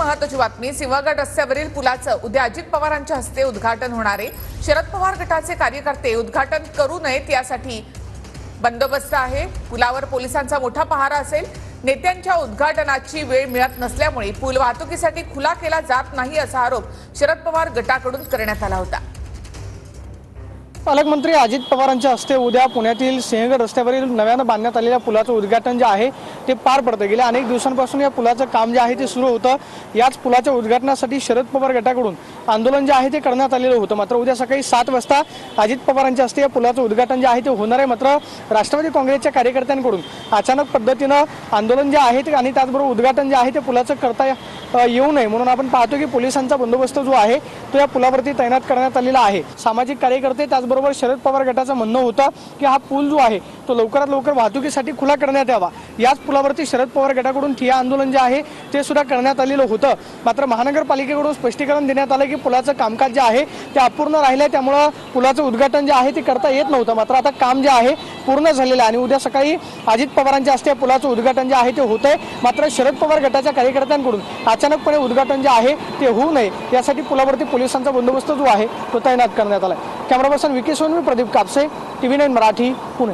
महत्त्वाची बातमी। सिंहगड रस्त्यावरील पुलाचं उद्या अजित पवारांच्या हस्ते उद्घाटन होणार आहे। शरद पवार गटाचे कार्यकर्ते उद्घाटन करू नयेत यासाठी बंदोबस्त आहे। पुलावर पोलिसांचा मोठा पहारा असेल। नेत्यांच्या उद्घाटनाची वेळ मिळत नसल्यामुळे पूल वाहतुकीसाठी खुला केला जात नाही असा आरोप शरद पवार गटाकडून करण्यात आला होता। पालकमंत्री अजित पवारांच्या हस्ते उद्या पुण्यातील सिंहगड रस्त्यावरील नव्याने बांधण्यात आलेल्या पुलाचं उद्घाटन जे आहे ते पार पडतं। गेल्या अनेक दिवसांपासून या पुलाचं काम जे आहे ते सुरू होतं। याच पुलाच्या उद्घाटनासाठी शरद पवार गटाकडून आंदोलन जे आहे ते करण्यात आलेलं होतं। मात्र उद्या सकाळी 7 वाजता अजित पवारांच्या हस्ते या पुलाचं उद्घाटन जे आहे ते होणार आहे। मात्र राष्ट्रवादी काँग्रेसच्या कार्यकर्त्यांकडून अचानक पद्धतीनं आंदोलन जे आहे ते आणि त्याचबरोबर उद्घाटन जे आहे ते पुलाचं करता येऊ नये म्हणून आपण पाहतो की पोलिसांचा बंदोबस्त जो आहे तो या पुलावरती तैनात करण्यात आलेला आहे। सामाजिक कार्यकर्ते त्याचबरोबर शरद पवार गटाचं म्हणणं होतं की हा पूल जो आहे तो लवकरात लवकर वाहतुकीसाठी खुला करण्यात यावा। याच पुलावरती शरद पवार गटाकडून ठिय्या आंदोलन जे आहे ते सुद्धा करण्यात आलेलं होतं। मात्र महानगरपालिकेकडून स्पष्टीकरण देण्यात आलं की पुलाचं कामकाज जे आहे ते अपूर्ण राहिलं, त्यामुळे पुलाचं उद्घाटन जे आहे ते करता येत नव्हतं। मात्र आता काम जे आहे पूर्ण झालेलं आहे आणि उद्या सकाळी अजित पवारांच्या हस्ते पुलाचं उद्घाटन जे आहे ते होतंय। मात्र शरद पवार गटाच्या कार्यकर्त्यांकडून अचानकपणे उद्घाटन जे आहे ते होऊ नये यासाठी पुलावरती पोलिसांचा बंदोबस्त जो आहे तो तैनात करण्यात आला। Camera person Vike Sonavi, Pradeep Kapse, TV9 Marathi, Pune.